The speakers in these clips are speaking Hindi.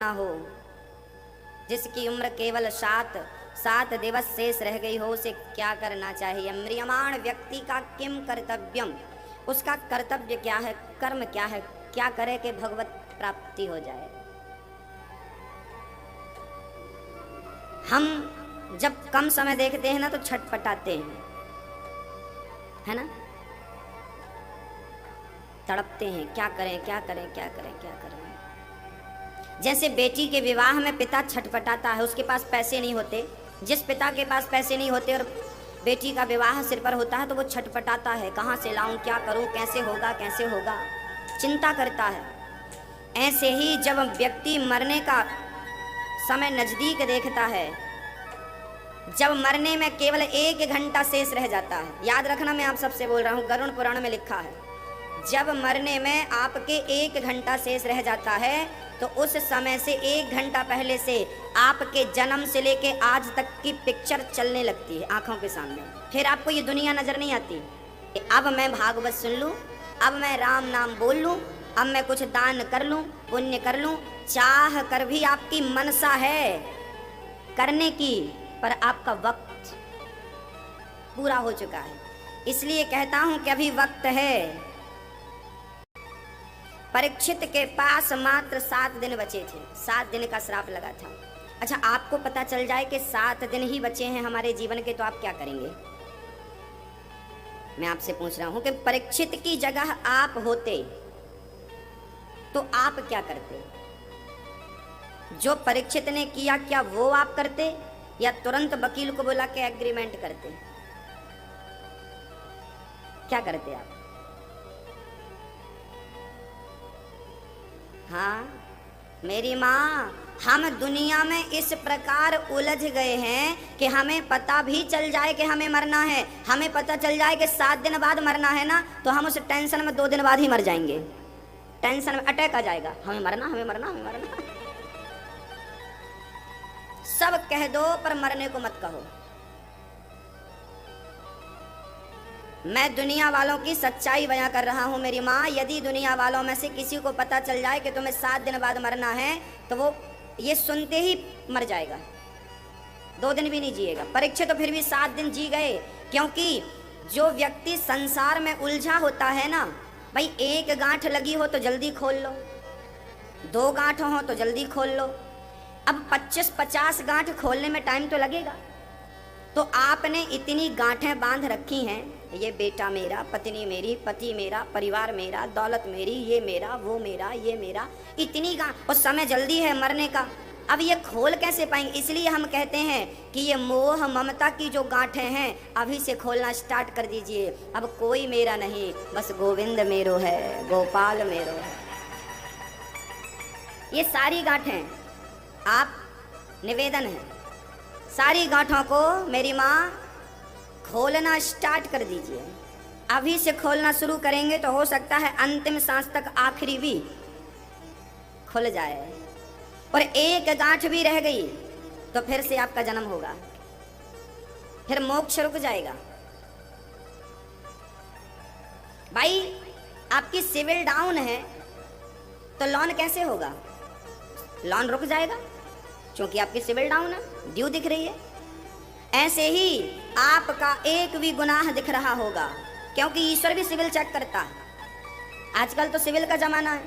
ना हो, जिसकी उम्र केवल सात दिवस शेष रह गई हो, उसे क्या करना चाहिए? म्रियमाण व्यक्ति का किम कर्तव्यम, उसका कर्तव्य क्या है, कर्म क्या है, क्या करे कि भगवत प्राप्ति हो जाए। हम जब कम समय देखते हैं ना तो छटपटाते हैं, है ना, तड़पते हैं, क्या करें क्या करें क्या करें क्या करें। जैसे बेटी के विवाह में पिता छटपटाता है, उसके पास पैसे नहीं होते। जिस पिता के पास पैसे नहीं होते और बेटी का विवाह सिर पर होता है तो वो छटपटाता है, कहाँ से लाऊं, क्या करूं, कैसे होगा, चिंता करता है। ऐसे ही जब व्यक्ति मरने का समय नजदीक देखता है, जब मरने में केवल 1 घंटा शेष रह जाता है, याद रखना मैं आप सबसे बोल रहा हूँ, गरुड़ पुराण में लिखा है, जब मरने में आपके 1 घंटा शेष रह जाता है तो उस समय से 1 घंटा पहले से आपके जन्म से लेके आज तक की पिक्चर चलने लगती है आंखों के सामने। फिर आपको ये दुनिया नजर नहीं आती कि अब मैं भागवत सुन लूं, अब मैं राम नाम बोल लूं, अब मैं कुछ दान कर लूं, पुण्य कर लूं। चाह कर भी आपकी मनसा है करने की, पर आपका वक्त पूरा हो चुका है। इसलिए कहता हूं कि अभी वक्त है। परीक्षित के पास मात्र 7 दिन बचे थे, 7 दिन का श्राप लगा था। अच्छा, आपको पता चल जाए कि 7 दिन ही बचे हैं हमारे जीवन के, तो आप क्या करेंगे? मैं आपसे पूछ रहा हूं कि परीक्षित की जगह आप होते तो आप क्या करते? जो परीक्षित ने किया क्या वो आप करते, या तुरंत वकील को बुला के एग्रीमेंट करते? क्या करते आप? हाँ मेरी माँ, हम दुनिया में इस प्रकार उलझ गए हैं कि हमें पता भी चल जाए कि हमें मरना है, हमें पता चल जाए कि 7 दिन बाद मरना है ना, तो हम उस टेंशन में 2 दिन बाद ही मर जाएंगे। टेंशन में अटैक आ जाएगा, हमें मरना हमें मरना हमें मरना। सब कह दो पर मरने को मत कहो। मैं दुनिया वालों की सच्चाई बयां कर रहा हूं मेरी माँ। यदि दुनिया वालों में से किसी को पता चल जाए कि तुम्हें 7 दिन बाद मरना है तो वो ये सुनते ही मर जाएगा, 2 दिन भी नहीं जिएगा। परीक्षा तो फिर भी 7 दिन जी गए, क्योंकि जो व्यक्ति संसार में उलझा होता है ना भाई, 1 गांठ लगी हो तो जल्दी खोल लो, 2 गांठ हो तो जल्दी खोल लो। अब 25-50 गांठ खोलने में टाइम तो लगेगा। तो आपने इतनी गांठें बांध रखी हैं, ये बेटा मेरा, पत्नी मेरी, पति मेरा, परिवार मेरा, दौलत मेरी, ये मेरा, वो मेरा, ये मेरा, इतनी गांठ, और समय जल्दी है मरने का। अब ये खोल कैसे पाएंगे? इसलिए हम कहते हैं कि ये मोह ममता की जो गांठें हैं अभी से खोलना स्टार्ट कर दीजिए। अब कोई मेरा नहीं, बस गोविंद मेरो है, गोपाल मेरो है। ये सारी गांठें आप निवेदन है, सारी गांठों को मेरी माँ खोलना स्टार्ट कर दीजिए। अभी से खोलना शुरू करेंगे तो हो सकता है अंतिम सांस तक आखिरी भी खुल जाए, और 1 गांठ भी रह गई तो फिर से आपका जन्म होगा, फिर मोक्ष रुक जाएगा। भाई आपकी सिविल डाउन है तो लोन कैसे होगा? लोन रुक जाएगा क्योंकि आपकी सिविल डाउन है, ड्यू दिख रही है। ऐसे ही आपका एक भी गुनाह दिख रहा होगा, क्योंकि ईश्वर भी सिविल चेक करता है। आजकल तो सिविल का जमाना है।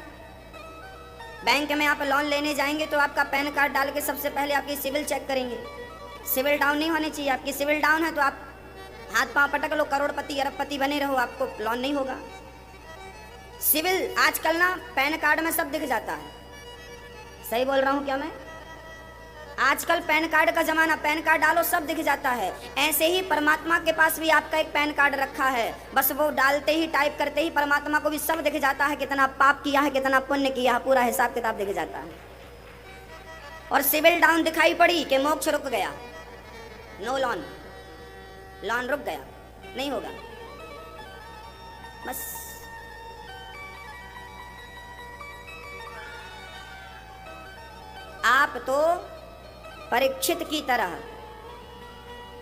बैंक में आप लोन लेने जाएंगे तो आपका पैन कार्ड डाल के सबसे पहले आपकी सिविल चेक करेंगे। सिविल डाउन नहीं होनी चाहिए। आपकी सिविल डाउन है तो आप हाथ पांव पटक लो, करोड़पति अरबपति बने रहो, आपको लोन नहीं होगा। सिविल आजकल ना पैन कार्ड में सब दिख जाता है। सही बोल रहा हूं क्या मैं? आजकल पैन कार्ड का जमाना, पैन कार्ड डालो सब दिख जाता है। ऐसे ही परमात्मा के पास भी आपका एक पैन कार्ड रखा है, बस वो डालते ही, टाइप करते ही परमात्मा को भी सब दिख जाता है, कितना पाप किया है, कितना पुण्य किया है, पूरा हिसाब किताब दिख जाता है। और सिविल डाउन दिखाई पड़ी कि मोक्ष रुक गया, नो लोन, लोन रुक गया, नहीं होगा। बस आप तो परीक्षित की तरह,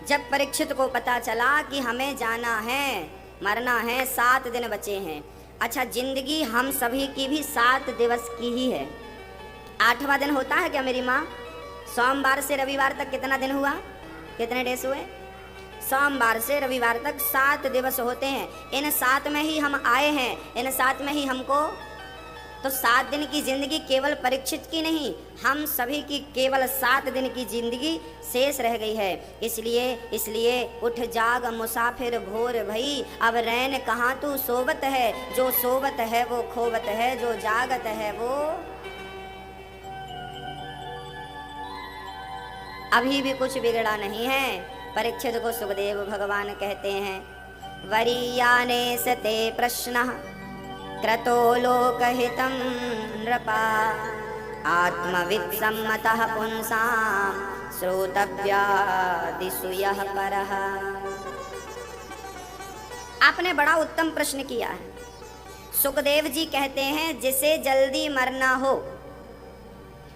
जब परीक्षित को पता चला कि हमें जाना है, मरना है, 7 दिन बचे हैं। अच्छा, जिंदगी हम सभी की भी 7 दिवस की ही है। 8वां दिन होता है क्या मेरी माँ? सोमवार से रविवार तक कितना दिन हुआ? कितने डेज हुए? सोमवार से रविवार तक 7 दिवस होते हैं। इन 7 में ही हम आए हैं, इन 7 में ही हमको, तो 7 दिन की जिंदगी केवल परीक्षित की नहीं, हम सभी की केवल 7 दिन की जिंदगी शेष रह गई है। इसलिए उठ जाग मुसाफिर भोर भई, अब रैन कहाँ तू सोवत है, जो सोवत है वो खोवत है, जो जागत है वो। अभी भी कुछ बिगड़ा नहीं है। परीक्षित को सुखदेव भगवान कहते हैं, वरीयाने सते प्रश्न क्रतो लोकहितं नृपा, आत्मवित् सम्मतः पुंसां श्रोतव्यादिषु यः परः। आपने बड़ा उत्तम प्रश्न किया है। सुखदेव जी कहते हैं जिसे जल्दी मरना हो,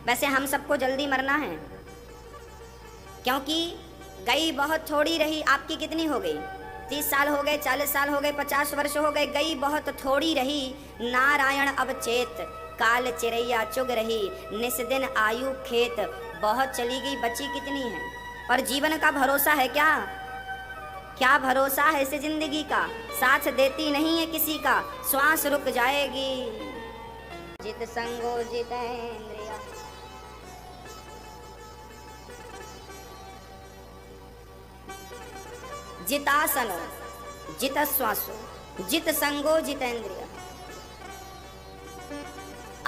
वैसे हम सबको जल्दी मरना है, क्योंकि गई बहुत थोड़ी रही। आपकी कितनी हो गई? 30 साल हो गए, 40 साल हो गए, 50 वर्ष हो गए, गई बहुत थोड़ी रही। नारायण अब चेत, काल चिरैया चुग रही, निस दिन आयु खेत। बहुत चली गई, बची कितनी है? और जीवन का भरोसा है क्या? क्या भरोसा है इस जिंदगी का? साथ देती नहीं है किसी का, श्वास रुक जाएगी। जित संगो जितेंद्रिया, जितासनो जित श्वासो जित संगो जितेंद्रिया।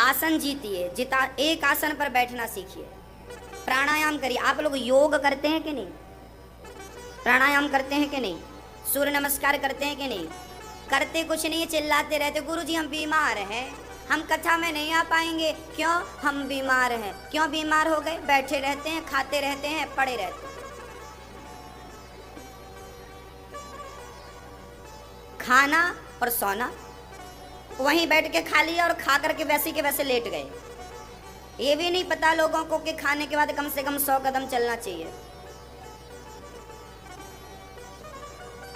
आसन जीतिए, जिता एक आसन पर बैठना सीखिए। प्राणायाम करिए। आप लोग योग करते हैं कि नहीं? प्राणायाम करते हैं कि नहीं? सूर्य नमस्कार करते हैं कि नहीं? करते कुछ नहीं, चिल्लाते रहते, गुरुजी हम बीमार हैं, हम कथा में नहीं आ पाएंगे। क्यों? हम बीमार हैं। क्यों बीमार हो गए? बैठे रहते हैं, खाते रहते हैं, पड़े रहते हैं। खाना और सोना, वहीं बैठ के खा लिया और खा करके वैसे के वैसे लेट गए। ये भी नहीं पता लोगों को कि खाने के बाद कम से कम 100 कदम चलना चाहिए।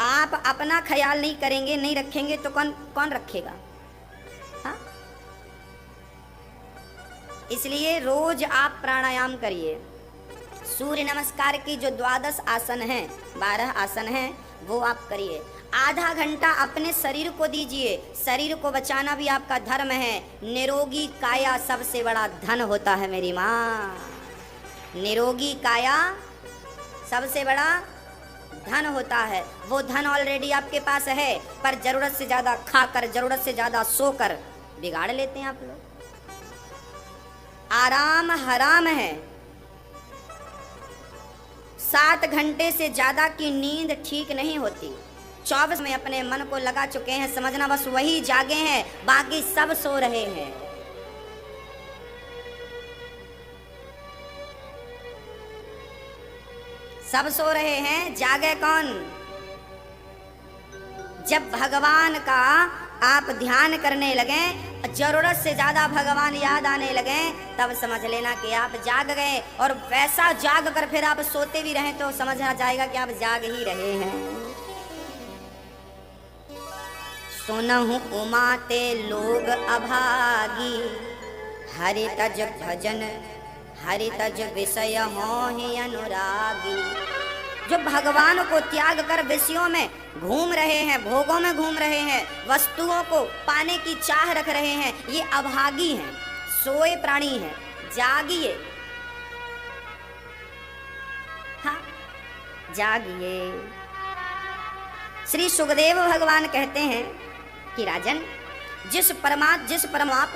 आप अपना ख्याल नहीं करेंगे, नहीं रखेंगे तो कौन रखेगा? हाँ? इसलिए रोज आप प्राणायाम करिए। सूर्य नमस्कार की जो 12 आसन हैं, 12 आसन हैं, वो आप करिए। आधा घंटा अपने शरीर को दीजिए। शरीर को बचाना भी आपका धर्म है। निरोगी काया सबसे बड़ा धन होता है मेरी माँ। निरोगी काया सबसे बड़ा धन होता है। वो धन ऑलरेडी आपके पास है, पर जरूरत से ज्यादा खाकर, जरूरत से ज्यादा सोकर बिगाड़ लेते हैं आप लोग। आराम हराम है। 7 घंटे से ज्यादा की नींद ठीक नहीं होती। 24 में अपने मन को लगा चुके हैं, समझना बस वही जागे हैं, बाकी सब सो रहे हैं। सब सो रहे हैं, जागे कौन? जब भगवान का आप ध्यान करने लगे, जरूरत से ज्यादा भगवान याद आने लगे, तब समझ लेना कि आप जाग गए। और वैसा जाग कर फिर आप सोते भी रहें तो समझ आ जाएगा कि आप जाग ही रहे हैं। सुनहु उमाते लोग अभागी, हरि तज भजन हरि तज विषय होहि अनुरागी। जो भगवान को त्याग कर विषयों में घूम रहे हैं, भोगों में घूम रहे हैं, वस्तुओं को पाने की चाह रख रहे हैं, ये अभागी हैं, सोए प्राणी हैं। जागिए, हाँ जागिए। श्री सुखदेव भगवान कहते हैं कि राजन, जिस परमाप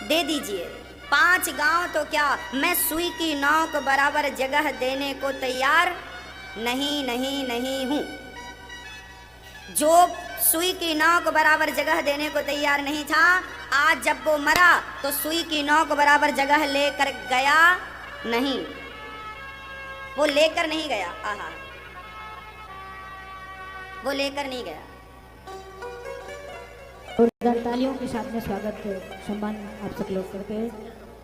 दे दीजिए। 5 गांव तो क्या, मैं सुई की नोक बराबर जगह देने को तैयार नहीं हूं। जो सुई की नोक बराबर जगह देने को तैयार नहीं था, आज जब वो मरा तो सुई की नोक बराबर जगह लेकर गया नहीं। वो लेकर नहीं गया। आहा, वो लेकर नहीं गया। तालियों के साथ में स्वागत सम्मान आप सब लोग करते हैं।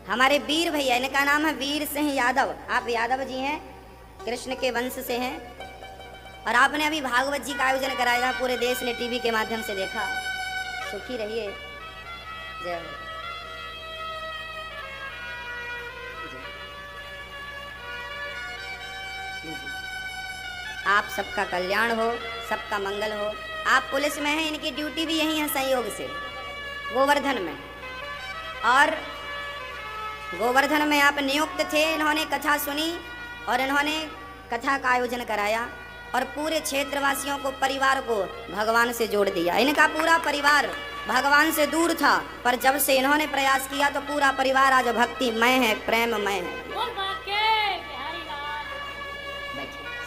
हमारे वीर भैया, इनका नाम है वीर सिंह यादव। आप यादव जी हैं, कृष्ण के वंश से हैं, और आपने अभी भागवत जी का आयोजन कराया था, पूरे देश ने टीवी के माध्यम से देखा। सुखी रहिए। जय हो। आप सबका कल्याण हो, सबका मंगल हो। आप पुलिस में हैं, इनकी ड्यूटी भी यही है संयोग से, गोवर्धन में। और गोवर्धन में आप नियुक्त थे, इन्होंने कथा सुनी और इन्होंने कथा का आयोजन कराया और पूरे क्षेत्रवासियों को, परिवार को भगवान से जोड़ दिया। इनका पूरा परिवार भगवान से दूर था, पर जब से इन्होंने प्रयास किया तो पूरा परिवार आज भक्तिमय है, प्रेममय है।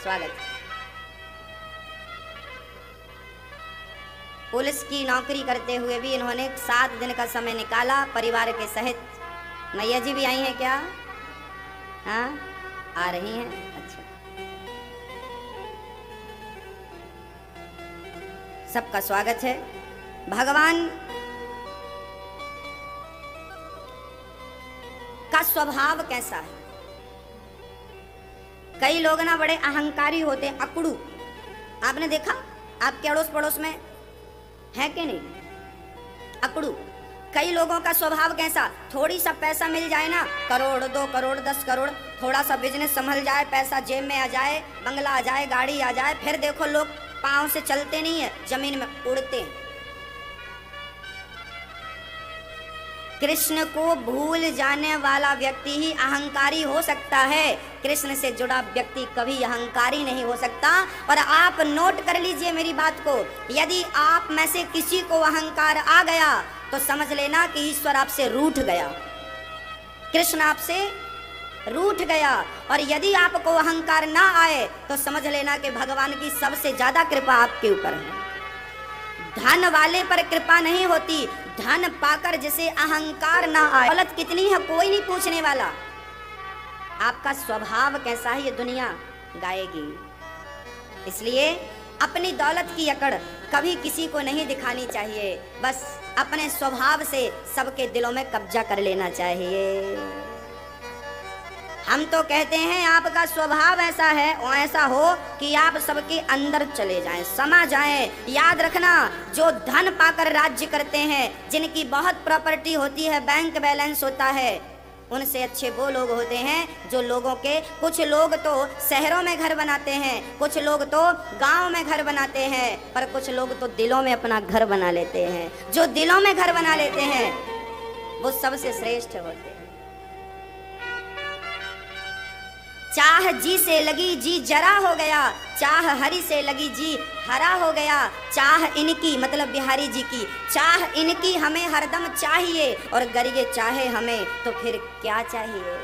स्वागत। पुलिस की नौकरी करते हुए भी इन्होंने 7 दिन का समय निकाला परिवार के सहित। मैया जी भी आई हैं क्या? हाँ, आ रही हैं। अच्छा, सबका स्वागत है। भगवान का स्वभाव कैसा है? कई लोग ना बड़े अहंकारी होते हैं, अकड़ू। आपने देखा आपके अड़ोस पड़ोस में है कि नहीं? अकड़ू। कई लोगों का स्वभाव कैसा? थोड़ी सा पैसा मिल जाए ना, करोड़, 2 करोड़, 10 करोड़, थोड़ा सा बिजनेस संभल जाए, पैसा जेब में आ जाए, बंगला आ जाए, गाड़ी आ जाए, फिर देखो लोग पांव से चलते नहीं है, जमीन में उड़ते हैं। कृष्ण को भूल जाने वाला व्यक्ति ही अहंकारी हो सकता है। कृष्ण से जुड़ा व्यक्ति कभी अहंकारी नहीं हो सकता। और आप नोट कर लीजिए मेरी बात को, यदि आप में से किसी को अहंकार आ गया तो समझ लेना कि ईश्वर आपसे रूठ गया, कृष्ण आपसे रूठ गया। और यदि आपको अहंकार ना आए तो समझ लेना कि भगवान की सबसे ज्यादा कृपा आपके ऊपर है। धन वाले पर कृपा नहीं होती, धन पाकर जिसे अहंकार ना आए। दौलत कितनी है कोई नहीं पूछने वाला, आपका स्वभाव कैसा है ये दुनिया गाएगी। इसलिए अपनी दौलत की अकड़ कभी किसी को नहीं दिखानी चाहिए, बस अपने स्वभाव से सबके दिलों में कब्जा कर लेना चाहिए। हम तो कहते हैं आपका स्वभाव ऐसा है और ऐसा हो कि आप सबके अंदर चले जाएं, समा जाएं। याद रखना, जो धन पाकर राज्य करते हैं, जिनकी बहुत प्रॉपर्टी होती है, बैंक बैलेंस होता है, उनसे अच्छे वो लोग होते हैं जो लोगों के, कुछ लोग तो शहरों में घर बनाते हैं, कुछ लोग तो गांव में घर बनाते हैं, पर कुछ लोग तो दिलों में अपना घर बना लेते हैं। जो दिलों में घर बना लेते हैं वो सबसे श्रेष्ठ होते हैं। चाह जी से लगी जी जरा हो गया, चाह हरि से लगी जी हरा हो गया। चाह इनकी मतलब बिहारी जी की, चाह इनकी हमें हरदम चाहिए, और अगर ये चाहे हमें तो फिर क्या चाहिए।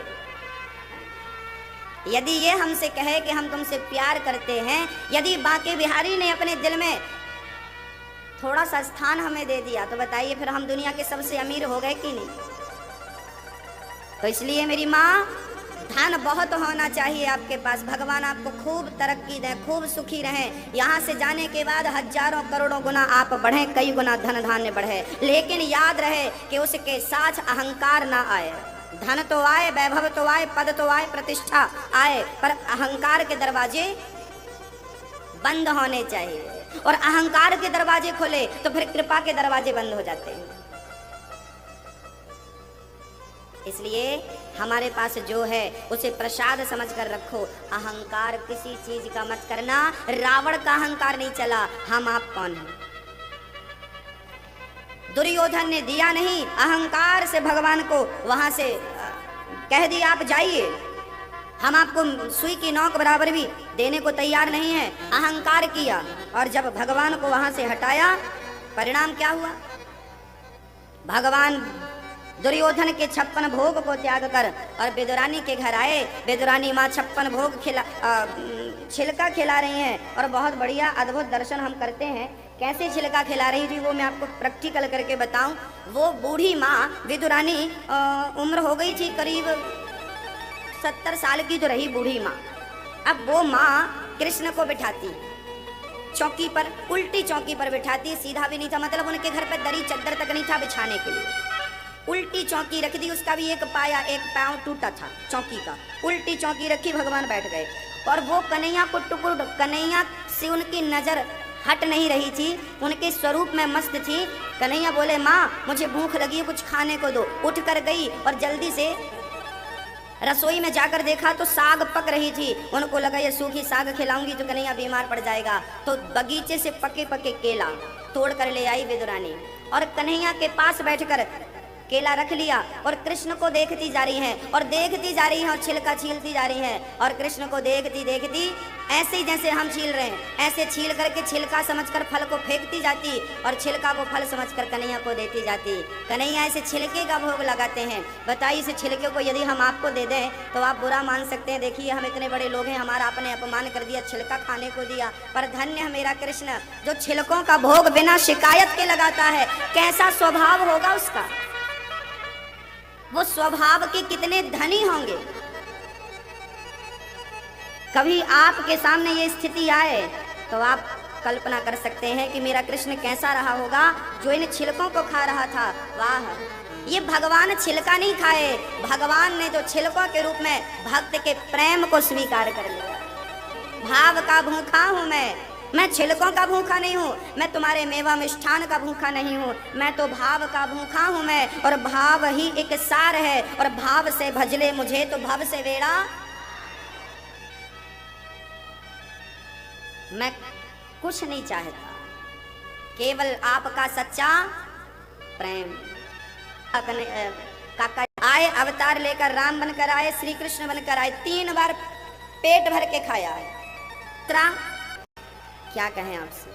यदि ये हमसे कहे कि हम तुमसे प्यार करते हैं, यदि बांके बिहारी ने अपने दिल में थोड़ा सा स्थान हमें दे दिया, तो बताइए फिर हम दुनिया के सबसे अमीर हो गए कि नहीं? तो इसलिए मेरी माँ, धन बहुत होना चाहिए आपके पास। भगवान आपको खूब तरक्की दें, खूब सुखी रहें। यहाँ से जाने के बाद हजारों करोड़ों गुना आप बढ़ें, कई गुना धन धान्य बढ़े, लेकिन याद रहे कि उसके साथ अहंकार ना आए। धन तो आए, वैभव तो आए, पद तो आए, प्रतिष्ठा आए, पर अहंकार के दरवाजे बंद होने चाहिए। और अहंकार के दरवाजे खोले तो फिर कृपा के दरवाजे बंद हो जाते हैं। इसलिए हमारे पास जो है उसे प्रसाद समझ कर रखो। अहंकार किसी चीज का मत करना। रावण का अहंकार नहीं चला, हम आप कौन हैं? दुर्योधन ने दिया नहीं, अहंकार से भगवान को वहां से कह दिया आप जाइए, हम आपको सुई की नोक बराबर भी देने को तैयार नहीं है। अहंकार किया, और जब भगवान को वहां से हटाया, परिणाम क्या हुआ? भगवान दुर्योधन के 56 भोग को त्याग कर और विदुरानी के घर आए। विदुरानी माँ 56 भोग छिलका खिला रही हैं, और बहुत बढ़िया अद्भुत दर्शन हम करते हैं। कैसे छिलका खिला रही थी वो मैं आपको प्रैक्टिकल करके बताऊं। वो बूढ़ी माँ विदुरानी उम्र हो गई थी करीब 70 साल की तो रही बूढ़ी माँ। अब वो माँ कृष्ण को बिठाती चौकी पर, उल्टी चौकी पर बिठाती, सीधा भी नहीं था, मतलब उनके घर पर दरी चद्दर तक नहीं था बिछाने के लिए। उल्टी चौकी रख दी, उसका भी एक पाया, एक पाँव टूटा था चौकी का। उल्टी चौकी रखी, भगवान बैठ गए, और वो कन्हैया को टुकुर, कन्हैया से उनकी नजर हट नहीं रही थी, उनके स्वरूप में मस्त थी। कन्हैया बोले, माँ मुझे भूख लगी है, कुछ खाने को दो। उठ कर गई और जल्दी से रसोई में जाकर देखा तो साग पक रही थी। उनको लगा ये सूखी साग खिलाऊंगी तो कन्हैया बीमार पड़ जाएगा, तो बगीचे से पके पके केला तोड़ कर ले आई विदुरानी और कन्हैया के पास बैठकर केला रख लिया और कृष्ण को देखती जा रही हैं और देखती जा रही हैं और छिलका छीलती जा रही हैं और कृष्ण को देखती देखती ऐसे ही जैसे हम छील रहे हैं ऐसे छील करके छिलका समझकर फल को फेंकती जाती और छिलका को फल समझकर कन्हैया को देती जाती। कन्हैया ऐसे छिलके का भोग लगाते हैं। बताइए इस छिलके को यदि हम आपको दे दें तो आप बुरा मान सकते हैं, देखिए हम इतने बड़े लोग हैं, हमारा आपने अपमान कर दिया, छिलका खाने को दिया। पर धन्य है मेरा कृष्ण जो छिलकों का भोग बिना शिकायत के लगाता है। कैसा स्वभाव होगा उसका, वो स्वभाव के कितने धनी होंगे। कभी आपके सामने ये स्थिति आए तो आप कल्पना कर सकते हैं कि मेरा कृष्ण कैसा रहा होगा जो इन छिलकों को खा रहा था। वाह, ये भगवान छिलका नहीं खाए, भगवान ने जो छिलकों के रूप में भक्त के प्रेम को स्वीकार कर लिया। भाव का भूखा हूं मैं छिलकों का भूखा नहीं हूँ, मैं तुम्हारे मेवा मिष्ठान का भूखा नहीं हूँ, मैं तो भाव का भूखा हूँ मैं, और भाव ही एक सार है और भाव से भजले मुझे तो भव से वेड़ा। मैं कुछ नहीं चाहता, केवल आपका सच्चा प्रेम। काका आए अवतार लेकर, राम बनकर आए, श्री कृष्ण बनकर आए, 3 बार पेट भर के खाया है। क्या कहें आपसे।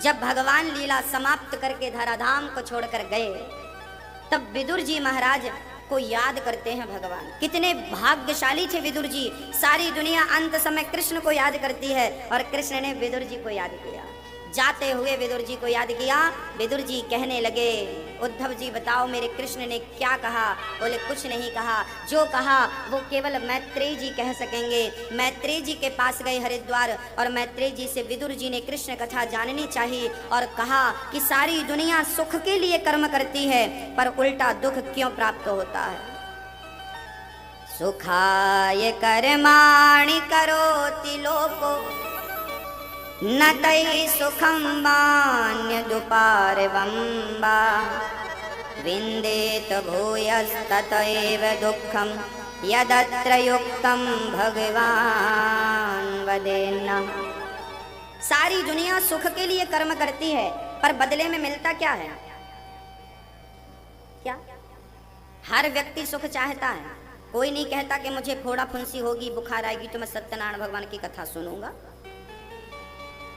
जब भगवान लीला समाप्त करके धराधाम को छोड़कर गए तब विदुर जी महाराज को याद करते हैं भगवान। कितने भाग्यशाली थे विदुर जी, सारी दुनिया अंत समय कृष्ण को याद करती है और कृष्ण ने विदुर जी को याद किया। जाते हुए विदुर जी को याद किया। विदुर जी कहने लगे, उद्धव जी बताओ मेरे कृष्ण ने क्या कहा। बोले कुछ नहीं कहा, जो कहा वो केवल मैत्रेय जी कह सकेंगे। मैत्रेय जी के पास गए हरिद्वार और मैत्रेय जी से विदुर जी ने कृष्ण कथा जाननी चाहिए और कहा कि सारी दुनिया सुख के लिए कर्म करती है पर उल्टा दुख क्यों प्राप्त होता है। सुखाय कर्माणि करोति लोको न तै सुखं वान्यदुपारवम्बा विन्देत भूयस्ततैव दुःखं यदत्र युक्तं भगवान् वदेन्न। सारी दुनिया सुख के लिए कर्म करती है पर बदले में मिलता क्या है? क्या? हर व्यक्ति सुख चाहता है। कोई नहीं कहता कि मुझे फोड़ा फुंसी होगी, बुखार आएगी तो मैं सत्यनारायण भगवान की कथा सुनूंगा।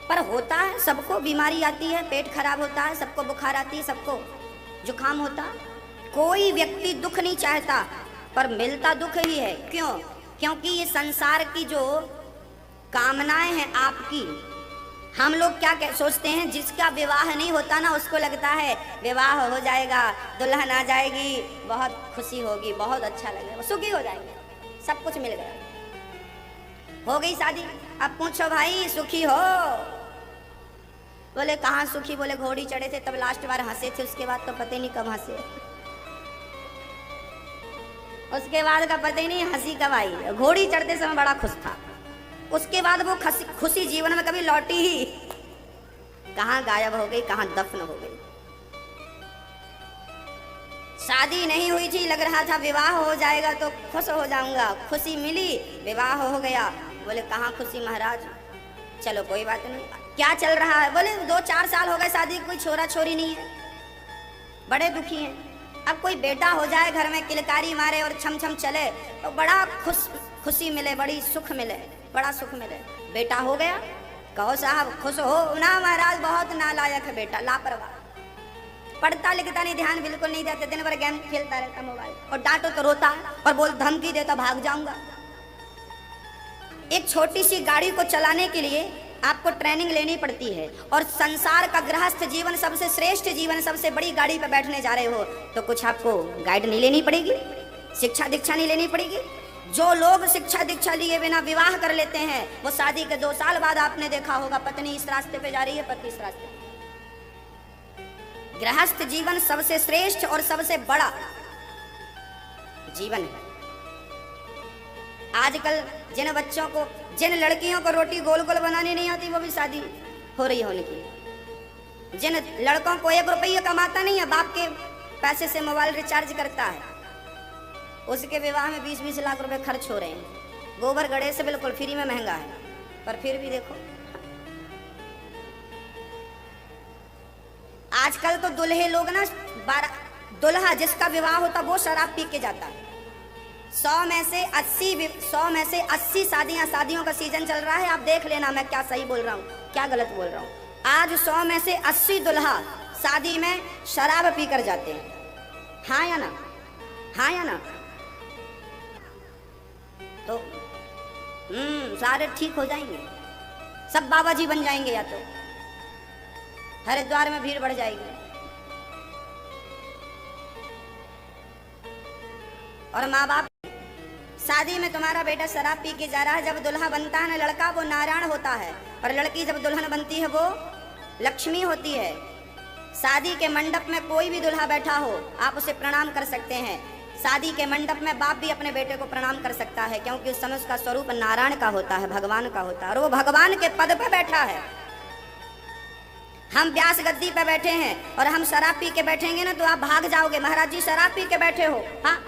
पर होता है, सबको बीमारी आती है, पेट खराब होता है, सबको बुखार आती है, सबको जुकाम होता है। कोई व्यक्ति दुख नहीं चाहता पर मिलता दुख ही है। क्यों? क्योंकि ये संसार की जो कामनाएं हैं आपकी, हम लोग क्या सोचते हैं, जिसका विवाह नहीं होता ना उसको लगता है विवाह हो जाएगा, दुल्हन आ जाएगी, बहुत खुशी होगी, बहुत अच्छा लगेगा, सुखी हो जाएगा, सब कुछ मिल गया, हो गई शादी। अब पूछो भाई सुखी हो? बोले कहाँ सुखी, बोले घोड़ी चढ़े थे तब लास्ट बार हंसे थे, उसके बाद तो पता ही नहीं कब हंसे, उसके बाद का पता ही नहीं हंसी कब आई। घोड़ी चढ़ते समय बड़ा खुश था, उसके बाद वो खुशी जीवन में कभी लौटी ही, कहाँ गायब हो गई, कहाँ दफन हो गई। शादी नहीं हुई थी, लग रहा था विवाह हो जाएगा तो खुश हो जाऊंगा, खुशी मिली, विवाह हो गया। बोले कहाँ खुशी महाराज, चलो कोई बात नहीं। क्या चल रहा है? बोले 2-4 साल हो गए शादी, कोई छोरा छोरी नहीं है, बड़े दुखी हैं। अब कोई बेटा हो जाए घर में, किलकारी मारे और छम छम चले तो बड़ा खुशी मिले, बड़ी सुख मिले, बड़ा सुख मिले। बेटा हो गया, कहो साहब खुश हो ना महाराज, बहुत नालायक है बेटा, लापरवाह, पढ़ता लिखता नहीं, ध्यान बिल्कुल नहीं देते, दिन भर गेम खेलता रहता मोबाइल, और डांटो तो रोता है और बोल धमकी देता भाग जाऊंगा। एक छोटी सी गाड़ी को चलाने के लिए आपको ट्रेनिंग लेनी पड़ती है, और संसार का गृहस्थ जीवन सबसे श्रेष्ठ जीवन, सबसे बड़ी गाड़ी पर बैठने जा रहे हो तो कुछ आपको गाइड नहीं लेनी पड़ेगी, शिक्षा दीक्षा नहीं लेनी पड़ेगी। जो लोग शिक्षा दीक्षा लिए बिना विवाह कर लेते हैं वो शादी के 2 साल बाद आपने देखा होगा पत्नी इस रास्ते पे जा रही है, पति इस रास्ते पे। गृहस्थ जीवन सबसे श्रेष्ठ और सबसे बड़ा जीवन है। आजकल जिन बच्चों को, जिन लड़कियों को रोटी गोल गोल बनानी नहीं आती वो भी शादी हो रही है उनकी। जिन लड़कों को 1 रुपया कमाता नहीं है, बाप के पैसे से मोबाइल रिचार्ज करता है, उसके विवाह में 20-20 लाख रुपए खर्च हो रहे हैं। गोबर गणेश से बिल्कुल फ्री में महंगा है, पर फिर भी देखो आजकल तो दुल्हे लोग ना, दुल्हा जिसका विवाह होता वो शराब पी के जाता है। 100 में से 80 शादियों का सीजन चल रहा है। आप देख लेना मैं क्या सही बोल रहा हूँ क्या गलत बोल रहा हूँ। आज 100 में से 80 दुल्हा शादी में शराब पी कर जाते हैं। हाँ या ना? हाँ या ना? तो सारे ठीक हो जाएंगे, सब बाबा जी बन जाएंगे, या तो हरिद्वार में भीड़ बढ़ जाएगी। और माँ बाप, शादी में तुम्हारा बेटा शराब पी के जा रहा है, जब दुल्हा बनता है ना लड़का, वो नारायण होता है, और लड़की जब दुल्हन बनती है वो लक्ष्मी होती है। शादी के मंडप में कोई भी दुल्हा बैठा हो आप उसे प्रणाम कर सकते हैं। शादी के मंडप में बाप भी अपने बेटे को प्रणाम कर सकता है, क्योंकि उस समय उसका स्वरूप नारायण का होता है, भगवान का होता है, और वो भगवान के पद पे बैठा है। हम व्यास गद्दी पे बैठे हैं और हम शराब पी के बैठेंगे ना तो आप भाग जाओगे, महाराज जी शराब पी के बैठे हो। हाँ,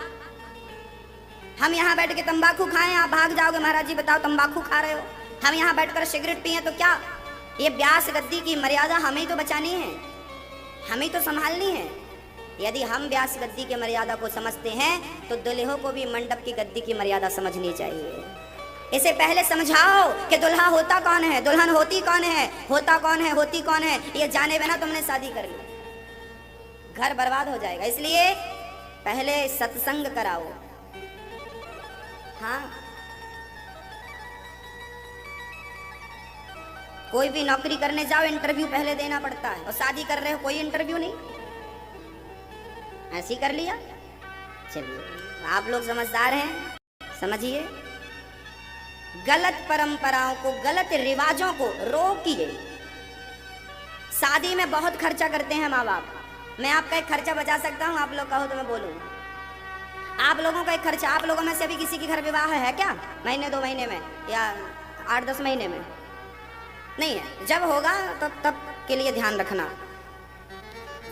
हम यहाँ बैठ के तंबाकू खाएं, आप भाग जाओगे, महाराज जी बताओ तंबाकू खा रहे हो। हम यहाँ बैठकर सिगरेट पिए तो क्या? ये व्यास गद्दी की मर्यादा हमें तो बचानी है, हमें तो संभालनी है। यदि हम व्यास गद्दी की मर्यादा को समझते हैं तो दुल्हों को भी मंडप की गद्दी की मर्यादा समझनी चाहिए। इसे पहले समझाओ कि दुल्हा होता कौन है, दुल्हन होती कौन है, होता कौन है, होती कौन है। ये जाने बिना तुमने शादी कर ली, घर बर्बाद हो जाएगा। इसलिए पहले सत्संग कराओ। हाँ, कोई भी नौकरी करने जाओ इंटरव्यू पहले देना पड़ता है, और शादी कर रहे हो कोई इंटरव्यू नहीं, ऐसे ही कर लिया। चलिए आप लोग समझदार हैं, समझिए। गलत परंपराओं को, गलत रिवाजों को रोकिए। शादी में बहुत खर्चा करते हैं माँ बाप। मैं आपका एक खर्चा बचा सकता हूँ, आप लोग कहो तो मैं बोलूँ। आप लोगों का एक खर्चा, आप लोगों में से अभी किसी की घर विवाह है क्या? महीने 2 महीने में या 8-10 महीने में? नहीं है। जब होगा तब के लिए ध्यान रखना।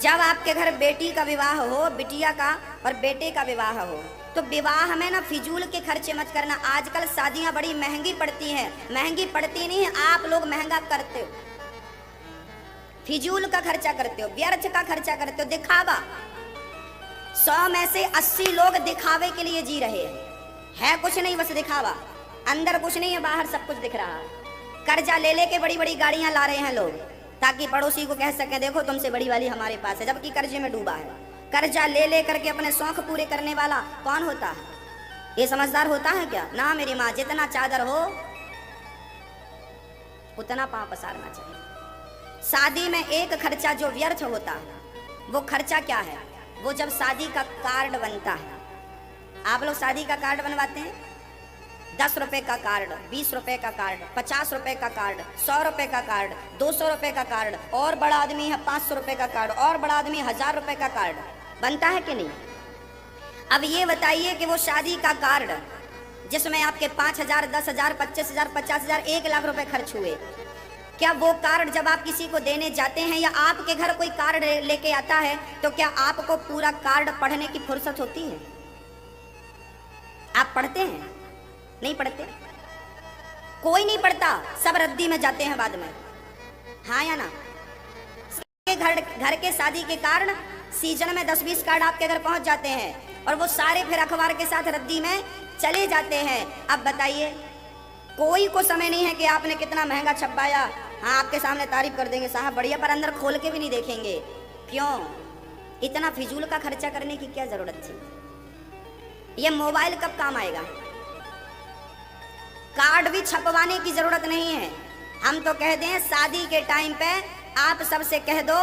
जब आपके घर बेटी का विवाह हो, बिटिया का और बेटे का विवाह हो, तो विवाह में ना फिजूल के खर्चे मत करना। आजकल शादियां बड़ी महंगी पड़ती हैं। महंगी पड़ती नहीं है, आप लोग महंगा करते हो, फिजूल का खर्चा करते हो, व्यर्थ का खर्चा करते हो, दिखावा। 100 में से 80 लोग दिखावे के लिए जी रहे हैं। है कुछ नहीं, बस दिखावा। अंदर कुछ नहीं है, बाहर सब कुछ दिख रहा है। कर्जा ले लेके बड़ी बड़ी गाड़ियां ला रहे हैं लोग, ताकि पड़ोसी को कह सके देखो तुमसे बड़ी वाली हमारे पास है, जबकि कर्जे में डूबा है। कर्जा ले ले करके अपने शौक पूरे करने वाला कौन होता है? ये समझदार होता है क्या? ना मेरी माँ, जितना चादर हो उतना पांव पसारना चाहिए। शादी में एक खर्चा जो व्यर्थ होता है, वो खर्चा क्या है? वो जब शादी का कार्ड बनता है, आप लोग शादी का कार्ड बनवाते हैं, 10 रुपए का कार्ड, 20 रुपए का कार्ड, 50 रुपए का कार्ड, 100 रुपए का कार्ड, 200 रुपए का कार्ड, और बड़ा आदमी है 500 रुपए का कार्ड, और बड़ा आदमी 1000 रुपए का कार्ड बनता है कि नहीं? अब ये बताइए कि वो शादी का कार्ड जिसमें आपके 5000, 10,000, 25,000, 50,000, 1 लाख रुपए खर्च हुए, क्या वो कार्ड जब आप किसी को देने जाते हैं या आपके घर कोई कार्ड लेके आता है, तो क्या आपको पूरा कार्ड पढ़ने की फुर्सत होती है? आप पढ़ते हैं? नहीं पढ़ते, कोई नहीं पढ़ता, सब रद्दी में जाते हैं बाद में। हाँ या ना? घर के शादी के कारण सीजन में 10-20 कार्ड आपके घर पहुंच जाते हैं, और वो सारे फिर अखबार के साथ रद्दी में चले जाते हैं। अब बताइए, कोई को समय नहीं है कि आपने कितना महंगा छपवाया। हाँ, आपके सामने तारीफ कर देंगे, साहब बढ़िया, पर अंदर खोल के भी नहीं देखेंगे। क्यों? इतना फिजूल का खर्चा करने की क्या जरूरत थी? ये मोबाइल कब काम आएगा? कार्ड भी छपवाने की जरूरत नहीं है। हम तो कह दें, शादी के टाइम पे आप सबसे कह दो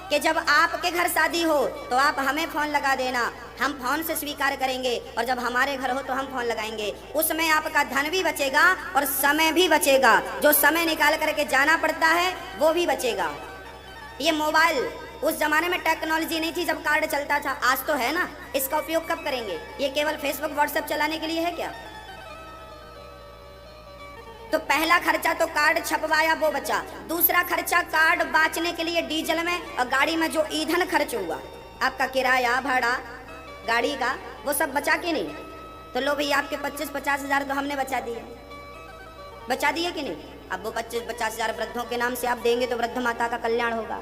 कि जब आपके घर शादी हो तो आप हमें फोन लगा देना, हम फोन से स्वीकार करेंगे, और जब हमारे घर हो तो हम फोन लगाएंगे। उसमें आपका धन भी बचेगा और समय भी बचेगा। जो समय निकाल करके जाना पड़ता है वो भी बचेगा। ये मोबाइल, उस जमाने में टेक्नोलॉजी नहीं थी जब कार्ड चलता था, आज तो है ना। इसका उपयोग कब करेंगे? ये केवल फेसबुक व्हाट्सएप चलाने के लिए है क्या? तो पहला खर्चा तो कार्ड छपवाया, वो बचा। दूसरा खर्चा कार्ड बांचने के लिए डीजल में और गाड़ी में जो ईंधन खर्च हुआ, आपका किराया भाड़ा गाड़ी का, वो सब बचा के नहीं? तो लो भैया आपके 25-50 हजार तो हमने बचा दिए कि नहीं। अब वो 25-50 हजार वृद्धों के नाम से आप देंगे तो वृद्ध माता का कल्याण होगा।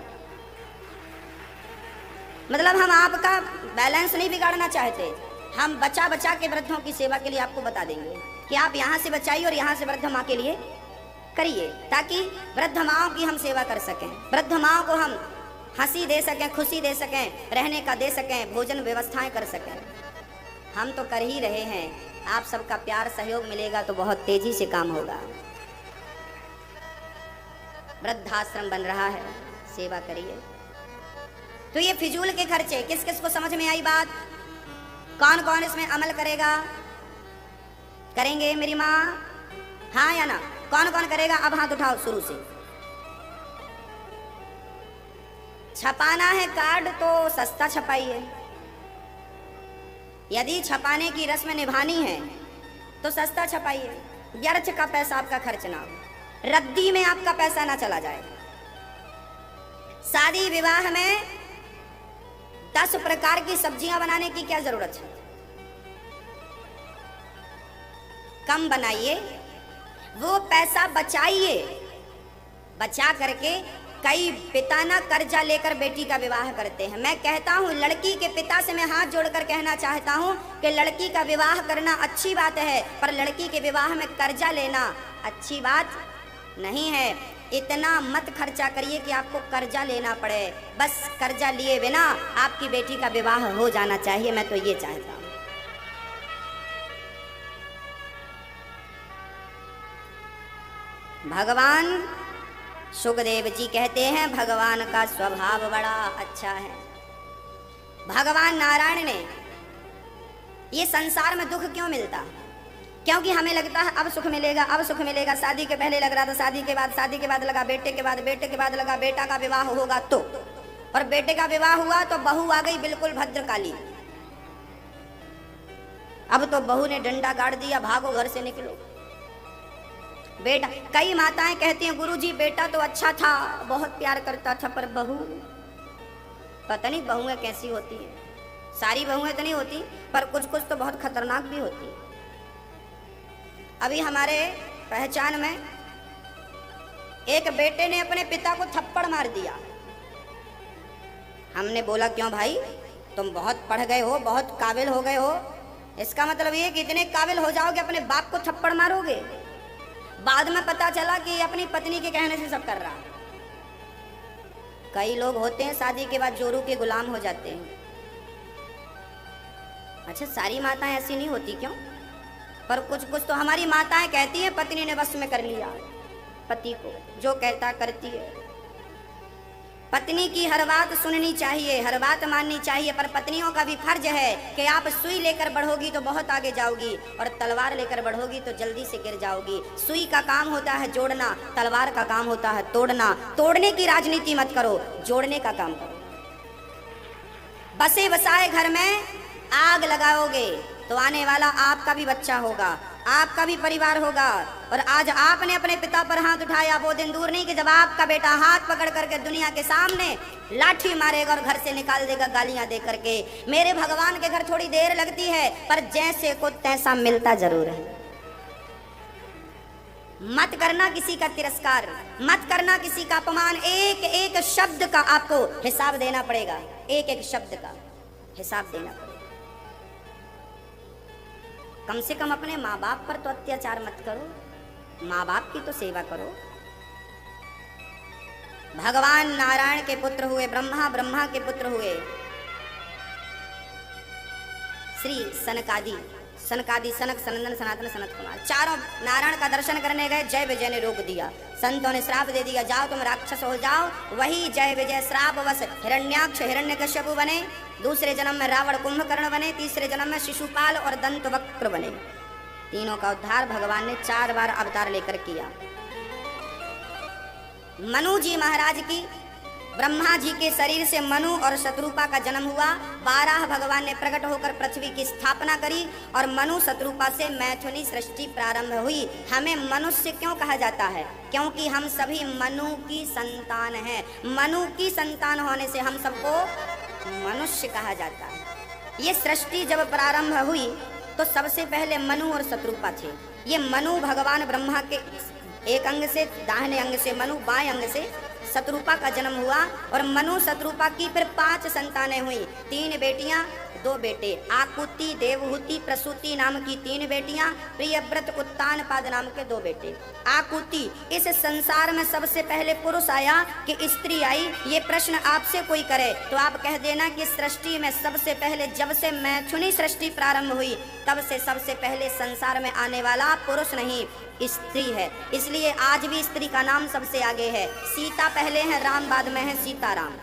मतलब हम आपका बैलेंस नहीं बिगाड़ना चाहते, हम बचा बचा के वृद्धों की सेवा के लिए आपको बता देंगे कि आप यहाँ से बचाइए और यहाँ से वृद्ध माँ के लिए करिए, ताकि वृद्ध माँओं की हम सेवा कर सकें, वृद्ध माँओं को हम हंसी दे सकें, खुशी दे सकें, रहने का दे सकें, भोजन व्यवस्थाएं कर सकें। हम तो कर ही रहे हैं, आप सबका प्यार सहयोग मिलेगा तो बहुत तेजी से काम होगा। वृद्धाश्रम बन रहा है, सेवा करिए। तो ये फिजूल के खर्चे, किस किस को समझ में आई बात? कौन कौन इसमें अमल करेगा? करेंगे मेरी माँ, हाँ या ना? कौन कौन करेगा? अब हाथ उठाओ शुरू से। छपाना है कार्ड तो सस्ता छपाइए। यदि छपाने की रस्म निभानी है तो सस्ता छपाइए, व्यर्थ का पैसा आपका खर्च ना हो, रद्दी में आपका पैसा ना चला जाए। शादी विवाह में 10 प्रकार की सब्जियां बनाने की क्या जरूरत है? कम बनाइए, वो पैसा बचाइए। बचा करके कई पिता ना कर्जा लेकर बेटी का विवाह करते हैं। मैं कहता हूं, लड़की के पिता से मैं हाथ जोड़कर कहना चाहता हूं कि लड़की का विवाह करना अच्छी बात है, पर लड़की के विवाह में कर्जा लेना अच्छी बात नहीं है। इतना मत खर्चा करिए कि आपको कर्जा लेना पड़े। बस कर्जा लिए बिना आपकी बेटी का विवाह हो जाना चाहिए, मैं तो ये चाहता हूं। भगवान सुखदेव जी कहते हैं भगवान का स्वभाव बड़ा अच्छा है। भगवान नारायण ने ये संसार में दुख क्यों मिलता? क्योंकि हमें लगता है अब सुख मिलेगा, अब सुख मिलेगा। शादी के पहले लग रहा था, शादी के बाद लगा बेटे के बाद, बेटे के बाद लगा बेटा का विवाह होगा तो, और बेटे का विवाह हुआ तो बहू आ गई बिल्कुल भद्रकाली। अब तो बहू ने डंडा गाड़ दिया, भागो घर से निकलो। बेटा, कई माताएं कहती हैं गुरुजी बेटा तो अच्छा था, बहुत प्यार करता था, पर बहू पता नहीं बहुएं कैसी होती हैं। सारी बहुएं तो नहीं होती, पर कुछ कुछ तो बहुत खतरनाक भी होती है। अभी हमारे पहचान में एक बेटे ने अपने पिता को थप्पड़ मार दिया। हमने बोला क्यों भाई, तुम बहुत पढ़ गए हो, बहुत काबिल हो गए हो, इसका मतलब ये कि इतने काबिल हो जाओगे अपने बाप को थप्पड़ मारोगे? बाद में पता चला कि अपनी पत्नी के कहने से सब कर रहा। कई लोग होते हैं शादी के बाद जोरू के गुलाम हो जाते हैं। अच्छा, सारी माताएं ऐसी नहीं होती क्यों? पर कुछ कुछ तो हमारी माताएं कहती हैं पत्नी ने बस में कर लिया पति को, जो कहता करती है। पत्नी की हर बात सुननी चाहिए, हर बात माननी चाहिए, पर पत्नियों का भी फर्ज है कि आप सुई लेकर बढ़ोगी तो बहुत आगे जाओगी, और तलवार लेकर बढ़ोगी तो जल्दी से गिर जाओगी। सुई का काम होता है जोड़ना, तलवार का काम होता है तोड़ना। तोड़ने की राजनीति मत करो, जोड़ने का काम करो। बसे बसाए घर में आग लगाओगे तो आने वाला आपका भी बच्चा होगा, आपका भी परिवार होगा। और आज आपने अपने पिता पर हाथ उठाया, वो दिन दूर नहीं कि जब आपका बेटा हाथ पकड़ करके दुनिया के सामने लाठी मारेगा और घर से निकाल देगा गालियां दे करके। मेरे भगवान के घर थोड़ी देर लगती है, पर जैसे को तैसा मिलता जरूर है। मत करना किसी का तिरस्कार, मत करना किसी का अपमान। एक एक शब्द का आपको हिसाब देना पड़ेगा, एक एक शब्द का हिसाब देना पड़ेगा। कम से कम अपने माँ बाप पर तो अत्याचार मत करो, माँ बाप की तो सेवा करो। भगवान नारायण के पुत्र हुए ब्रह्मा, ब्रह्मा के पुत्र हुए श्री सनकादि, सनकादि सनक, सनंदन, सनातन, सनत कुमार। चारों नारायण का दर्शन करने गए, जय विजय ने रोक दिया। संतों ने श्राप दे दिया, जाओ तुम राक्षस हो जाओ। वही जय विजय श्राप वश हिरण्याक्ष हिरण्यकश्यप बने, दूसरे जन्म में रावण कुंभकर्ण बने, तीसरे जन्म में शिशुपाल और दंतवक्र बने। तीनों का उद्धार भगवान ने 4 बार अवतार लेकर किया। मनु जी महाराज की, ब्रह्मा जी के शरीर से मनु और शत्रुपा का जन्म हुआ। 12 भगवान ने प्रकट होकर पृथ्वी की स्थापना करी और मनु शत्रुपा से मैथुनी सृष्टि प्रारंभ हुई। हमें मनुष्य क्यों कहा जाता है? क्योंकि हम सभी मनु की संतान हैं। मनु की संतान होने से हम सबको मनुष्य कहा जाता है। ये सृष्टि जब प्रारंभ हुई तो सबसे पहले मनु और शत्रुपा थे। ये मनु भगवान ब्रह्मा के एक अंग से, दाहिने अंग से मनु, बाएं अंग से शत्रुपा का जन्म हुआ। और मनु शत्रुपा की फिर 5 संतानें हुई, 3 बेटियां 2 बेटे। आकुति, देवहूति, प्रसूति नाम की 3 बेटियां, प्रियव्रत, उत्तानपाद नाम के 2 बेटे। आकुति, इस संसार में सबसे पहले पुरुष आया कि स्त्री आई? ये प्रश्न आपसे कोई करे तो आप कह देना कि सृष्टि में सबसे पहले, जब से मैथुनी सृष्टि प्रारंभ हुई तब से सबसे पहले संसार में आने वाला पुरुष नहीं, स्त्री है। इसलिए आज भी स्त्री का नाम सबसे आगे है। सीता पहले है, राम बाद में है सीताराम।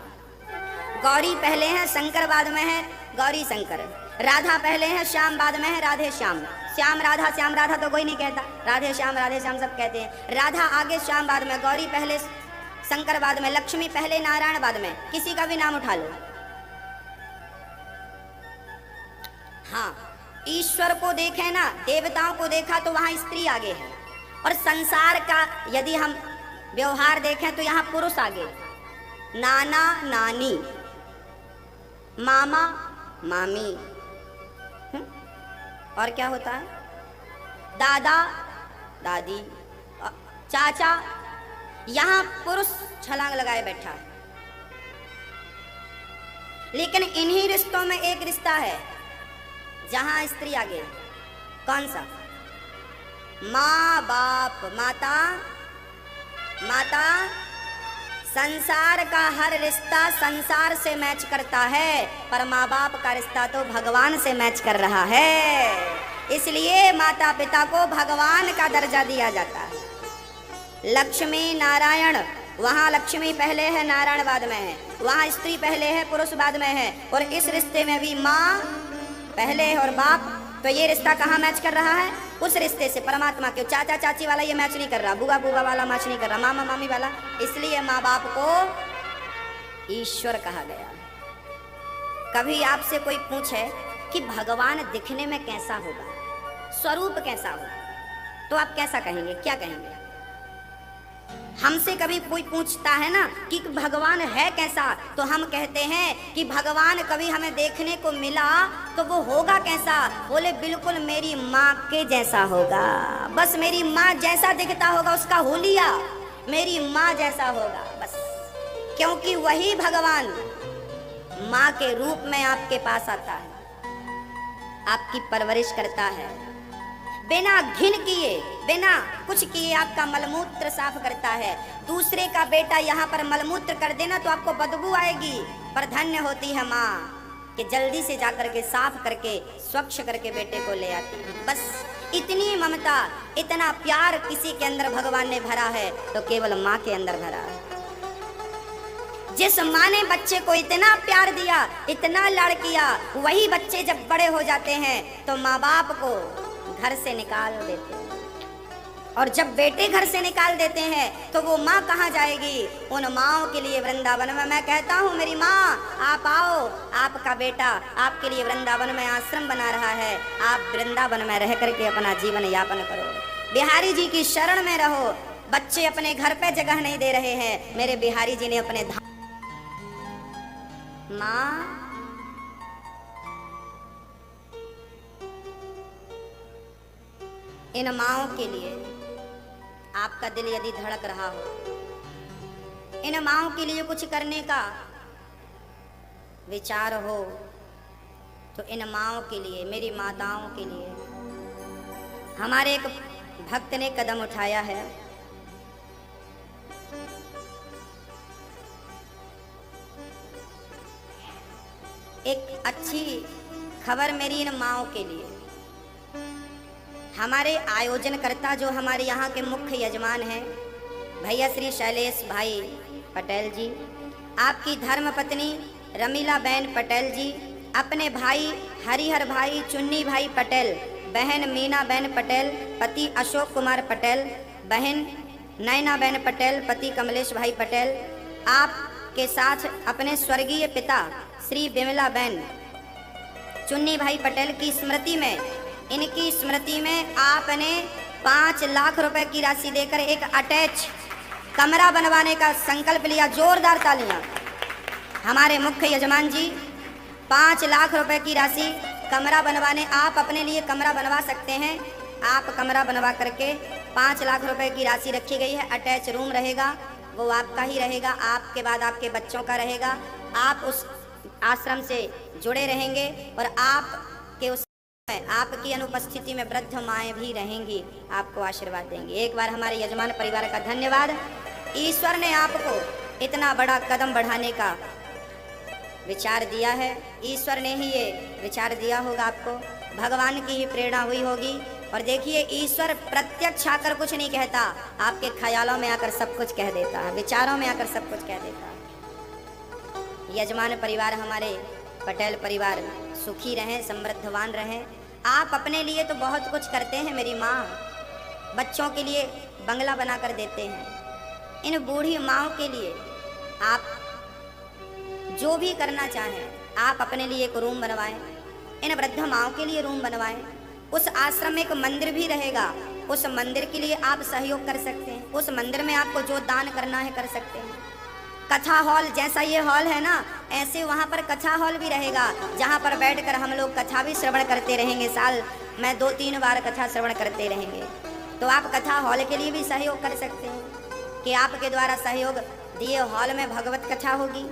गौरी पहले है, शंकर बाद में है गौरी शंकर। राधा पहले है, श्याम बाद में है राधे श्याम। श्याम राधा तो कोई नहीं कहता, राधे श्याम सब कहते हैं। राधा आगे, श्याम बाद में, गौरी पहले, शंकर बाद में, लक्ष्मी पहले, नारायण बाद में। किसी का भी नाम उठा लो। हाँ, ईश्वर को देखें ना, देवताओं को देखा तो वहां स्त्री आगे है। और संसार का यदि हम व्यवहार देखें तो यहाँ पुरुष आगे। नाना नानी, मामा मामी, और क्या होता है, दादा दादी, चाचा। यहाँ पुरुष छलांग लगाए बैठा है। लेकिन इन्हीं रिश्तों में एक रिश्ता है जहां स्त्री आगे। कौन सा? माँ बाप, माता माता। संसार का हर रिश्ता संसार से मैच करता है, पर माँ बाप का रिश्ता तो भगवान से मैच कर रहा है। इसलिए माता पिता को भगवान का दर्जा दिया जाता है। लक्ष्मी नारायण, वहाँ लक्ष्मी पहले है, नारायण बाद में है। वहाँ स्त्री पहले है, पुरुष बाद में है। और इस रिश्ते में भी माँ पहले है और बाप। तो ये रिश्ता कहाँ मैच कर रहा है? उस रिश्ते से, परमात्मा के। चाचा चाची वाला ये मैच नहीं कर रहा, बुआ बुआ वाला मैच नहीं कर रहा, मामा मामी वाला। इसलिए माँ बाप को ईश्वर कहा गया। कभी आपसे कोई पूछे कि भगवान दिखने में कैसा होगा, स्वरूप कैसा होगा, तो आप कैसा कहेंगे, क्या कहेंगे? हमसे कभी कोई पूछता है ना कि भगवान है कैसा, तो हम कहते हैं कि भगवान कभी हमें देखने को मिला तो वो होगा कैसा? बोले बिल्कुल मेरी माँ के जैसा होगा। बस मेरी माँ जैसा दिखता होगा उसका हुलिया मेरी माँ जैसा होगा, बस। क्योंकि वही भगवान माँ के रूप में आपके पास आता है, आपकी परवरिश करता है, बिना घिन किए, बिना कुछ किए आपका मलमूत्र साफ करता है। दूसरे का बेटा यहाँ पर मलमूत्र कर देना तो आपको बदबू आएगी, पर धन्य होती है माँ कि जल्दी से जाकर के साफ करके स्वच्छ करके बेटे को ले आती है। बस इतनी ममता, इतना प्यार किसी के अंदर भगवान ने भरा है तो केवल माँ के अंदर भरा है। जिस माँ ने बच्चे को इतना प्यार दिया, इतना लाड़ किया, वही बच्चे जब बड़े हो जाते हैं तो माँ बाप को घर से निकाल देते हैं। और जब बेटे घर से निकाल देते हैं तो वो माँ कहाँ जाएगी? उन माँओं के लिए वृंदावन में। मैं कहता हूँ मेरी माँ आप आओ, आपका बेटा आपके लिए वृंदावन में आश्रम बना रहा है, आप वृंदावन में रह करके अपना जीवन यापन करो। बिहारी जी की शरण में रहो। बच्चे अपने घर पे जगह नहीं दे रहे हैं, मेरे बिहारी जी ने अपने धाम। माँ इन माँओं के लिए आपका दिल यदि धड़क रहा हो, इन माँओं के लिए कुछ करने का विचार हो, तो इन माँओं के लिए, मेरी माताओं के लिए हमारे एक भक्त ने कदम उठाया है। एक अच्छी खबर मेरी इन माँओं के लिए। हमारे आयोजनकर्ता जो हमारे यहाँ के मुख्य यजमान हैं भैया श्री शैलेश भाई पटेल जी, आपकी धर्मपत्नी रमीला बहन पटेल जी, अपने भाई हरिहर भाई चुन्नी भाई पटेल, बहन मीना बहन पटेल, पति अशोक कुमार पटेल, बहन नैना बहन पटेल, पति कमलेश भाई पटेल, आपके साथ अपने स्वर्गीय पिता श्री विमला बहन चुन्नी भाई पटेल की स्मृति में, इनकी स्मृति में आपने 5 लाख रुपए की राशि देकर एक अटैच कमरा बनवाने का संकल्प लिया। जोरदार तालियां। हमारे मुख्य यजमान जी 5 लाख रुपए की राशि कमरा बनवाने, आप अपने लिए कमरा बनवा सकते हैं। आप कमरा बनवा करके 5 लाख रुपए की राशि रखी गई है। अटैच रूम रहेगा, वो आपका ही रहेगा, आपके बाद आपके बच्चों का रहेगा। आप उस आश्रम से जुड़े रहेंगे और आपके उस आपकी अनुपस्थिति में वृद्ध माएँ भी रहेंगी, आपको आशीर्वाद देंगी। एक बार हमारे यजमान परिवार का धन्यवाद। ईश्वर ने आपको इतना बड़ा कदम बढ़ाने का विचार दिया है, ईश्वर ने ही ये विचार दिया होगा आपको, भगवान की ही प्रेरणा हुई होगी। और देखिए, ईश्वर प्रत्यक्ष आकर कुछ नहीं कहता, आपके ख्यालों में आकर सब कुछ कह देता है, विचारों में आकर सब कुछ कह देता है। यजमान परिवार हमारे पटेल परिवार सुखी रहें, समृद्धवान रहें। आप अपने लिए तो बहुत कुछ करते हैं मेरी माँ, बच्चों के लिए बंगला बना कर देते हैं। इन बूढ़ी माँओं के लिए आप जो भी करना चाहें, आप अपने लिए एक रूम बनवाएं, इन वृद्ध माँओं के लिए रूम बनवाएं। उस आश्रम में एक मंदिर भी रहेगा, उस मंदिर के लिए आप सहयोग कर सकते हैं। उस मंदिर में आपको जो दान करना है कर सकते हैं। कथा हॉल, जैसा ये हॉल है ना, ऐसे वहाँ पर कथा हॉल भी रहेगा, जहाँ पर बैठकर हम लोग कथा भी श्रवण करते रहेंगे। साल में 2-3 बार कथा श्रवण करते रहेंगे। तो आप कथा हॉल के लिए भी सहयोग कर सकते हैं कि आपके द्वारा सहयोग दिए हॉल में भगवत कथा होगी।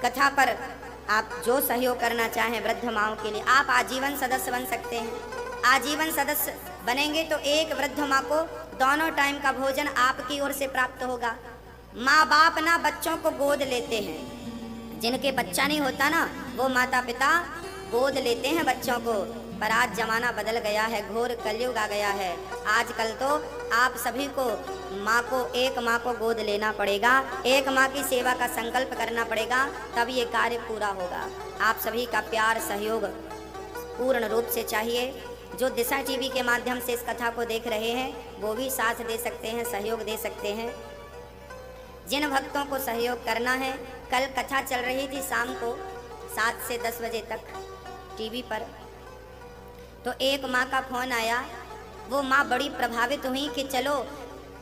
कथा पर आप जो सहयोग करना चाहें वृद्ध माँओं के लिए, आप आजीवन सदस्य बन सकते हैं। आजीवन सदस्य बनेंगे तो एक वृद्ध माँ को दोनों टाइम का भोजन आपकी ओर से प्राप्त होगा। माँ बाप ना बच्चों को गोद लेते हैं, जिनके बच्चा नहीं होता ना, वो माता पिता गोद लेते हैं बच्चों को। पर आज जमाना बदल गया है, घोर कलयुग आ गया है। आजकल तो आप सभी को एक माँ को गोद लेना पड़ेगा, एक माँ की सेवा का संकल्प करना पड़ेगा, तब ये कार्य पूरा होगा। आप सभी का प्यार सहयोग पूर्ण रूप से चाहिए। जो दिशा टीवी के माध्यम से इस कथा को देख रहे हैं वो भी साथ दे सकते हैं, सहयोग दे सकते हैं। जिन भक्तों को सहयोग करना है, कल कथा चल रही थी शाम को 7 से 10 बजे तक टीवी पर, तो एक माँ का फोन आया। वो माँ बड़ी प्रभावित हुई कि चलो,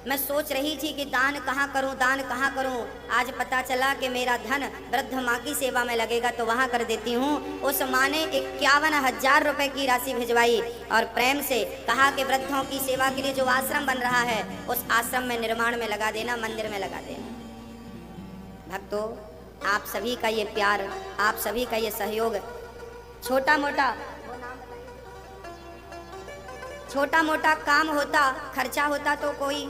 मैं सोच रही थी कि दान कहाँ करूँ, दान कहाँ करूँ। आज पता चला कि मेरा धन वृद्ध माँ की सेवा में लगेगा तो वहाँ कर देती हूँ। उस माँ ने 51,000 रुपये की राशि भिजवाई और प्रेम से कहा कि वृद्धों की सेवा के लिए जो आश्रम बन रहा है उस आश्रम में निर्माण में लगा देना, मंदिर में लगा देना। भक्तों, आप सभी का ये प्यार, आप सभी का ये सहयोग, छोटा मोटा काम होता, खर्चा होता तो कोई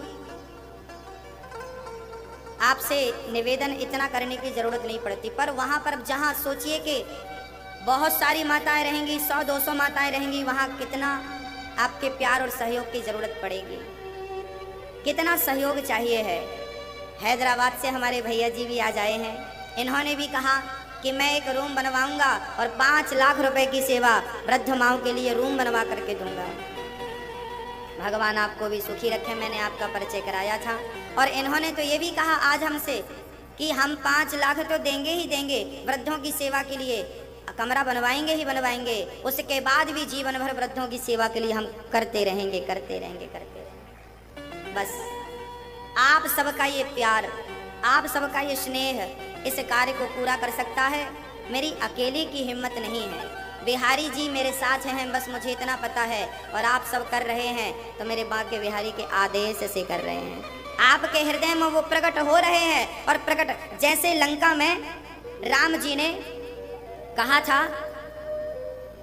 आपसे निवेदन इतना करने की ज़रूरत नहीं पड़ती। पर वहाँ पर जहाँ सोचिए कि बहुत सारी माताएं रहेंगी, 100-200 माताएं रहेंगी, वहाँ कितना आपके प्यार और सहयोग की ज़रूरत पड़ेगी, कितना सहयोग चाहिए है। हैदराबाद से हमारे भैया जी भी आज आए हैं। इन्होंने भी कहा कि मैं एक रूम बनवाऊंगा और 5 लाख रुपए की सेवा वृद्ध माँओं के लिए रूम बनवा करके दूंगा। भगवान आपको भी सुखी रखे। मैंने आपका परिचय कराया था और इन्होंने तो ये भी कहा आज हमसे कि हम 5 लाख तो देंगे ही देंगे, वृद्धों की सेवा के लिए कमरा बनवाएंगे ही बनवाएंगे, उसके बाद भी जीवन भर वृद्धों की सेवा के लिए हम करते रहेंगे, करते रहेंगे, करते रहेंगे। बस आप सबका ये प्यार, आप सबका ये स्नेह इस कार्य को पूरा कर सकता है। मेरी अकेले की हिम्मत नहीं है, बिहारी जी मेरे साथ हैं, बस मुझे इतना पता है। और आप सब कर रहे हैं तो मेरे बांके बिहारी के आदेश से कर रहे हैं। आपके हृदय में वो प्रकट हो रहे हैं और प्रकट, जैसे लंका में राम जी ने कहा था,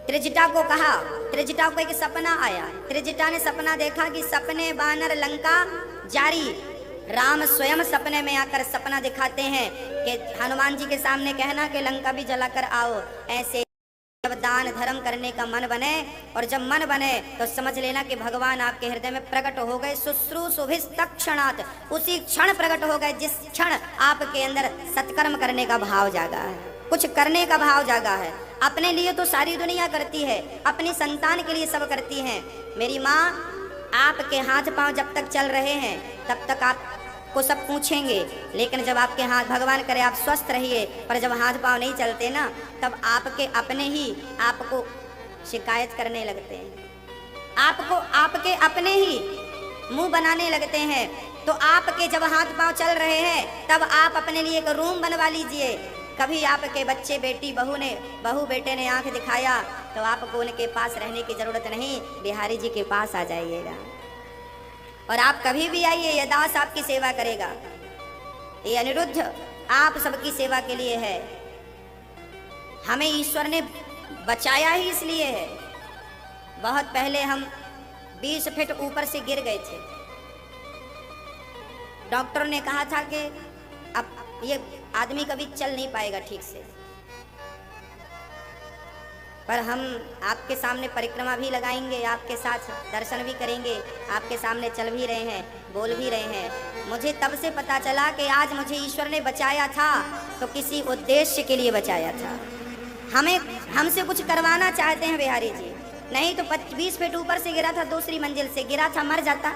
त्रिजटा को कहा, त्रिजटा को एक सपना आया, त्रिजटा ने सपना देखा कि सपने बानर लंका जारी। राम स्वयं सपने में आकर सपना दिखाते हैं कि हनुमान जी के सामने कहना कि लंका भी जलाकर आओ। ऐसे जब दान धर्म करने का मन बने और जब मन बने तो समझ लेना कि भगवान आपके हृदय में प्रकट हो गए। शुश्रूषुभिस्तक्षणात्, उसी क्षण प्रकट हो गए जिस क्षण आपके अंदर सत्कर्म करने का भाव जागा है, कुछ करने का भाव जागा है। अपने लिए तो सारी दुनिया करती है, अपनी संतान के लिए सब करती है। मेरी माँ, आपके हाथ पांव जब तक चल रहे हैं तब तक आपको सब पूछेंगे, लेकिन जब आपके हाथ, भगवान करे आप स्वस्थ रहिए, पर जब हाथ पांव नहीं चलते ना, तब आपके अपने ही आपको शिकायत करने लगते हैं, आपको आपके अपने ही मुंह बनाने लगते हैं। तो आपके जब हाथ पांव चल रहे हैं तब आप अपने लिए एक रूम बनवा लीजिए, कभी आपके बच्चे बहू बेटे ने आंख दिखाया तो आपको उनके पास रहने की जरूरत नहीं, बिहारी जी के पास आ जाइएगा और आप कभी भी आइए, यह दास आपकी सेवा करेगा। ये अनिरुद्ध आप सबकी सेवा के लिए है। हमें ईश्वर ने बचाया ही इसलिए है। बहुत पहले हम 20 फीट ऊपर से गिर गए थे। डॉक्टर ने कहा था कि अब ये आदमी कभी चल नहीं पाएगा ठीक से, पर हम आपके सामने परिक्रमा भी लगाएंगे, आपके साथ दर्शन भी करेंगे, आपके सामने चल भी रहे हैं, बोल भी रहे हैं। मुझे तब से पता चला कि आज मुझे ईश्वर ने बचाया था तो किसी उद्देश्य के लिए बचाया था। हमसे कुछ करवाना चाहते हैं बिहारी जी, नहीं तो 20 फीट ऊपर से गिरा था, दूसरी मंजिल से गिरा था, मर जाता।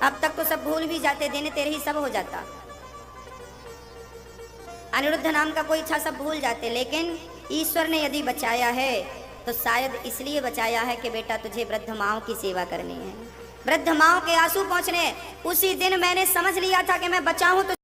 अब तक तो सब भूल भी जाते, दिन तेरे ही सब हो जाता। अनिरुद्ध नाम का कोई था सब भूल जाते, लेकिन ईश्वर ने यदि बचाया है तो शायद इसलिए बचाया है कि बेटा तुझे वृद्ध माओं की सेवा करनी है, वृद्ध माओं के आंसू पहुंचने। उसी दिन मैंने समझ लिया था कि मैं बचाऊं तो